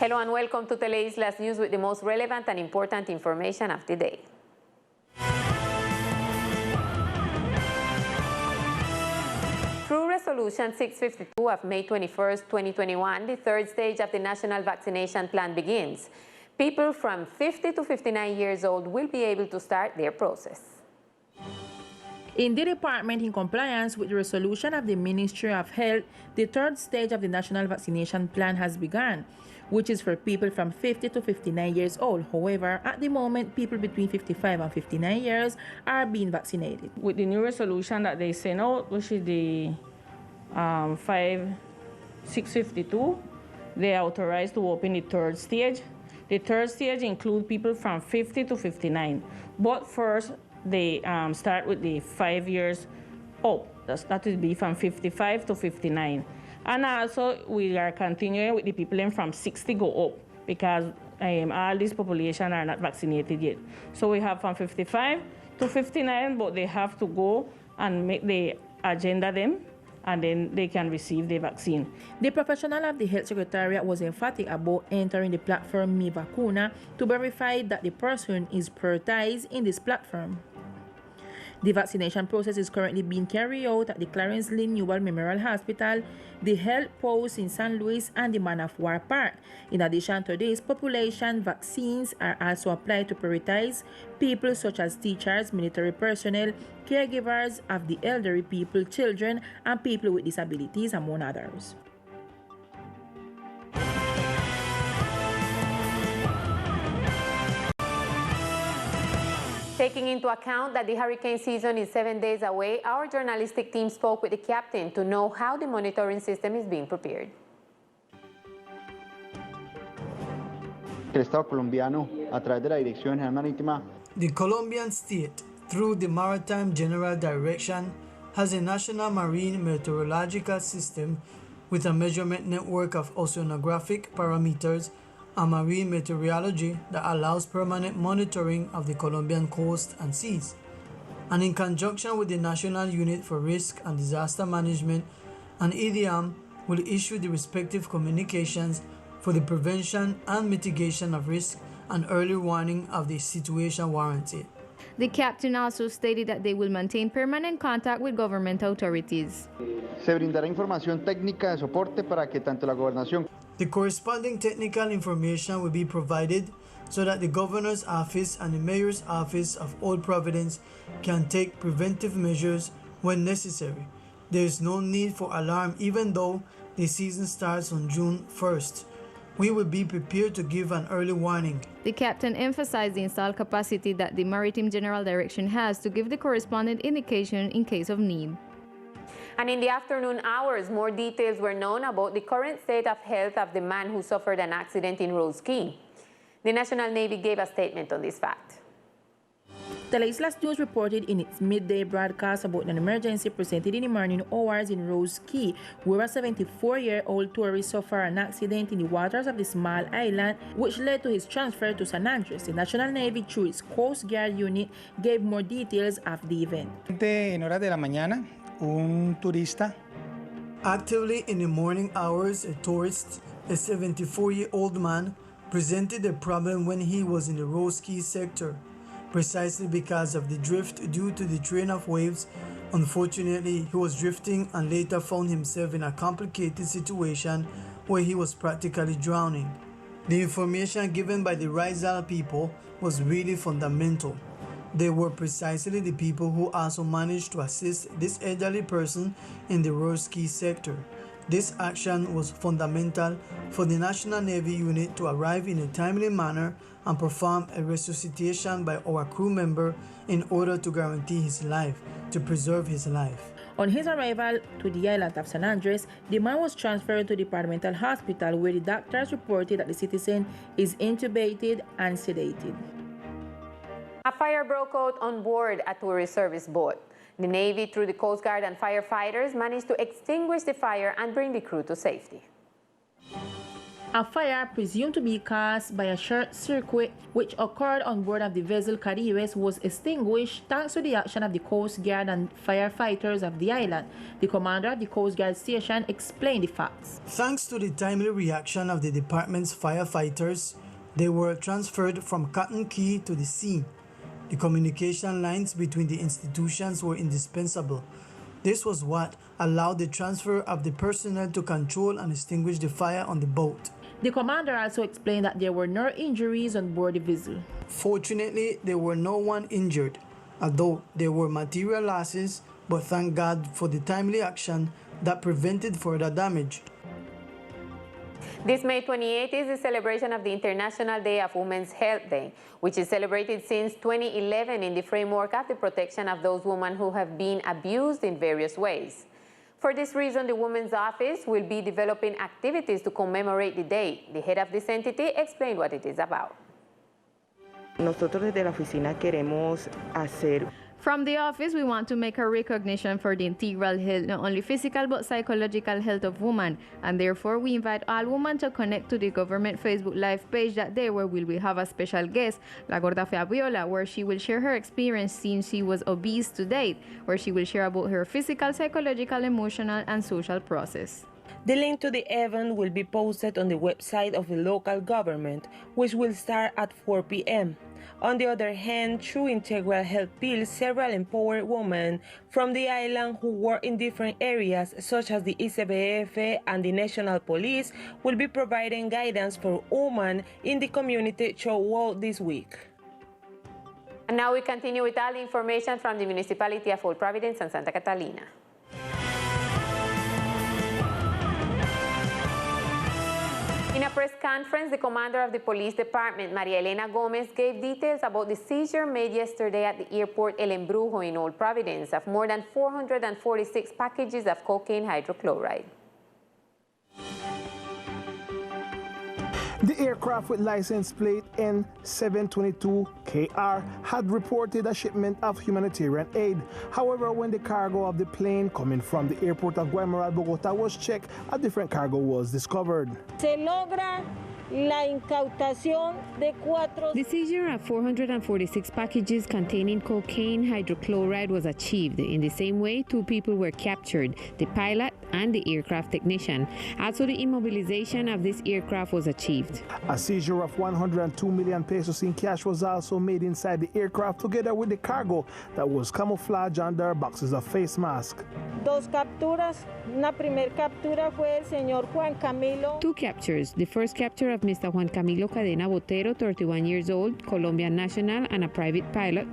Hello and welcome to Teleislas News with the most relevant and important information of the day. Through Resolution 652 of May 21, 2021, the third stage of the National Vaccination Plan begins. People from 50 to 59 years old will be able to start their process. In the department, in compliance with the resolution of the Ministry of Health, the third stage of the National Vaccination Plan has begun, which is for people from 50 to 59 years old. However, at the moment, people between 55 and 59 years are being vaccinated. With the new resolution that they sent out, which is the 652, they are authorized to open the third stage. The third stage includes people from 50 to 59. But first, they start with the 5 years up. That will be from 55 to 59. And also, we are continuing with the people from 60 go up because all this population are not vaccinated yet. So we have from 55 to 59, but they have to go and make the agenda them, and then they can receive the vaccine. The professional of the Health Secretariat was emphatic about entering the platform Mi Vacuna to verify that the person is prioritized in this platform. The vaccination process is currently being carried out at the Clarence Lynn Newell Memorial Hospital, the Health Post in St. Louis, and the Man of War Park. In addition to this, population vaccines are also applied to prioritize people such as teachers, military personnel, caregivers of the elderly people, children, and people with disabilities, among others. Taking into account that the hurricane season is 7 days away, our journalistic team spoke with the captain to know how the monitoring system is being prepared. El Estado colombiano, a través de la Dirección General Marítima. The Colombian state, through the Maritime General Direction, has a national marine meteorological system with a measurement network of oceanographic parameters and marine meteorology that allows permanent monitoring of the Colombian coast and seas. And in conjunction with the National Unit for Risk and Disaster Management, and EDM will issue the respective communications for the prevention and mitigation of risk and early warning of the situation warranted. The captain also stated that they will maintain permanent contact with government authorities. Se brindará información técnica de soporte para que tanto la gobernación. The corresponding technical information will be provided so that the governor's office and the mayor's office of Old Providence can take preventive measures when necessary. There is no need for alarm even though the season starts on June 1st. We will be prepared to give an early warning. The captain emphasized the installed capacity that the Maritime General Direction has to give the corresponding indication in case of need. And in the afternoon hours, more details were known about the current state of health of the man who suffered an accident in Rose Key. The National Navy gave a statement on this fact. Teleislas News reported in its midday broadcast about an emergency presented in the morning hours in Rose Key, where a 74-year-old tourist suffered an accident in the waters of the small island, which led to his transfer to San Andres. The National Navy, through its Coast Guard unit, gave more details of the event. En horas de la mañana, un turista. Actively in the morning hours, a tourist, a 74-year-old man, presented a problem when he was in the Rose Key sector, precisely because of the drift due to the train of waves. Unfortunately, he was drifting and later found himself in a complicated situation where he was practically drowning. The information given by the Rizal people was really fundamental. They were precisely the people who also managed to assist this elderly person in the Rose Key sector. This action was fundamental for the National Navy unit to arrive in a timely manner and perform a resuscitation by our crew member in order to guarantee his life, to preserve his life. On his arrival to the island of San Andres, the man was transferred to the departmental hospital where the doctors reported that the citizen is intubated and sedated. A fire broke out on board a tourist service boat. The Navy, through the Coast Guard and firefighters, managed to extinguish the fire and bring the crew to safety. A fire presumed to be caused by a short circuit which occurred on board of the vessel Caribe was extinguished thanks to the action of the Coast Guard and firefighters of the island. The commander of the Coast Guard station explained the facts. Thanks to the timely reaction of the department's firefighters, they were transferred from Cotton Key to the scene. The communication lines between the institutions were indispensable. This was what allowed the transfer of the personnel to control and extinguish the fire on the boat. The commander also explained that there were no injuries on board the vessel. Fortunately, there were no one injured, although there were material losses, but thank God for the timely action that prevented further damage. This May 28th is the celebration of the International Day of Women's Health Day, which is celebrated since 2011 in the framework of the protection of those women who have been abused in various ways. For this reason, the Women's Office will be developing activities to commemorate the day. The head of this entity explained what it is about. Nosotros desde la oficina queremos hacer. From the office, we want to make a recognition for the integral health, not only physical but psychological health of women, and therefore we invite all women to connect to the government Facebook Live page that day, where we will have a special guest, La Gorda Fea Viola, where she will share her experience since she was obese to date, where she will share about her physical, psychological, emotional, and social process. The link to the event will be posted on the website of the local government, which will start at 4 p.m. On the other hand, through Integral Health Bill, several empowered women from the island who work in different areas, such as the ICBF and the National Police, will be providing guidance for women in the community throughout this week. And now we continue with all the information from the municipality of Old Providence and Santa Catalina. In a press conference, the commander of the police department, Maria Elena Gomez, gave details about the seizure made yesterday at the airport El Embrujo in Old Providence of more than 446 packages of cocaine hydrochloride. The aircraft with license plate N722KR had reported a shipment of humanitarian aid. However, when the cargo of the plane coming from the airport of Guaymaral, Bogota was checked, a different cargo was discovered. Se logra la incautación de The seizure of 446 packages containing cocaine hydrochloride was achieved. In the same way, 2 people were captured, the pilot and the aircraft technician. Also, the immobilization of this aircraft was achieved. A seizure of 102 million pesos in cash was also made inside the aircraft, together with the cargo that was camouflaged under boxes of face masks. Dos capturas. Una primer captura fue el señor Juan Camilo. 2 captures. The first capture of Mr. Juan Camilo Cadena Botero, 31 years old, Colombian national, and a private pilot.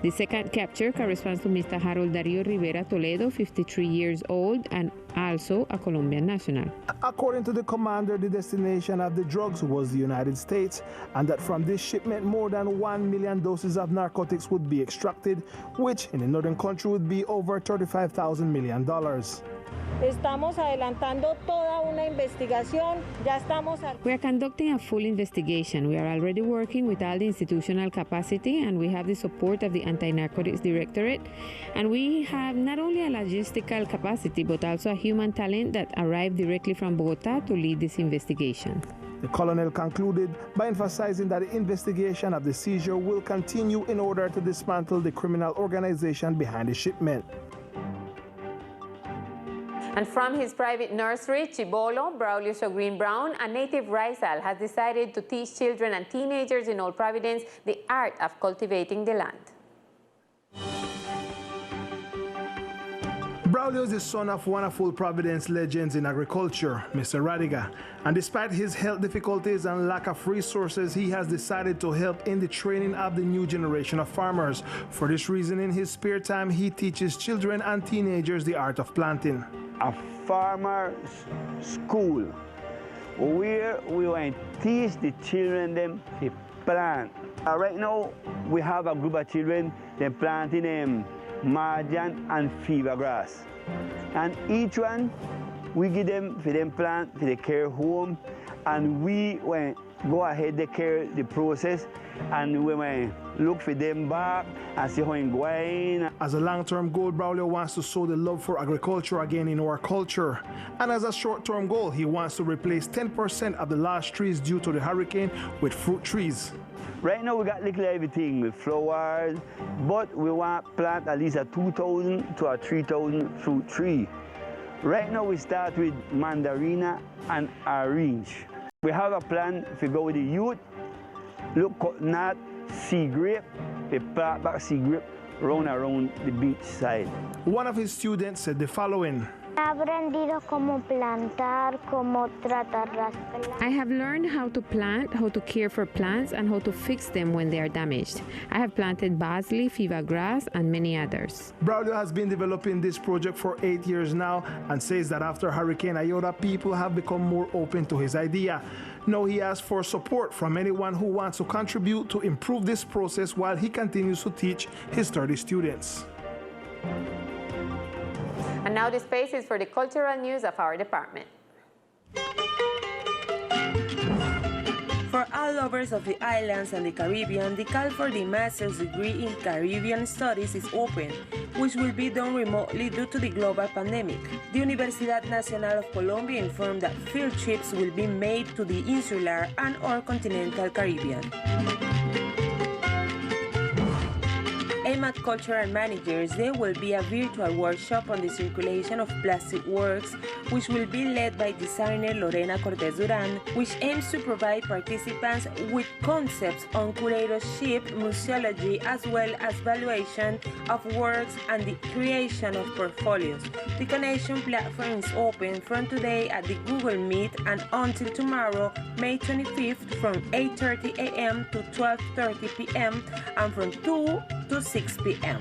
The second capture corresponds to Mr. Harold Darío Rivera Toledo, 53 years old, and also a Colombian national. According to the commander, the destination of the drugs was the United States, and that from this shipment more than 1 million doses of narcotics would be extracted, which in the northern country would be over $35,000 million. Estamos adelantando toda una investigación. Ya estamos. We are conducting a full investigation. We are already working with all the institutional capacity, and we have the support of the Anti-Narcotics Directorate. And we have not only a logistical capacity, but also a human talent that arrived directly from Bogota to lead this investigation. The colonel concluded by emphasizing that the investigation of the seizure will continue in order to dismantle the criminal organization behind the shipment. And from his private nursery, Chibolo, Braulio Shogreen Brown, a native Rizal, has decided to teach children and teenagers in Old Providence the art of cultivating the land. Braulio is the son of one of Old Providence legends in agriculture, Mr. Radiga, and despite his health difficulties and lack of resources, he has decided to help in the training of the new generation of farmers. For this reason, in his spare time, he teaches children and teenagers the art of planting. A farmer school where we want to teach the children them to plant. Right now, we have a group of children them planting marjan and fever grass, and each one We give them for them plant for the care home, and we go ahead they care the process, and we look for them back and see how it's going. As a long-term goal, Braulio wants to sow the love for agriculture again in our culture. And as a short-term goal, he wants to replace 10% of the lost trees due to the hurricane with fruit trees. Right now we got little everything with flowers, but we want to plant at least a 2,000 to a 3,000 fruit tree. Right now we start with mandarina and orange. We have a plan to go with the youth, look coconut, sea grape, we plant back sea grape around the beach side. One of his students said the following. I have learned how to plant, how to care for plants, and how to fix them when they are damaged. I have planted basil, fever grass, and many others. Braulio has been developing this project for 8 years now and says that after Hurricane Iota, people have become more open to his idea. Now he asks for support from anyone who wants to contribute to improve this process while he continues to teach his 30 students. And now the space is for the cultural news of our department. For all lovers of the islands and the Caribbean, the call for the master's degree in Caribbean Studies is open, which will be done remotely due to the global pandemic. The Universidad Nacional of Colombia informed that field trips will be made to the insular and/or continental Caribbean. Aimed at cultural managers, there will be a virtual workshop on the circulation of plastic works, which will be led by designer Lorena Cortez Duran, which aims to provide participants with concepts on curatorship, museology, as well as valuation of works and the creation of portfolios. The connection platform is open from today at the Google Meet and until tomorrow, May 25th, from 8:30 a.m. to 12:30 p.m. and from 2 to 6 p.m.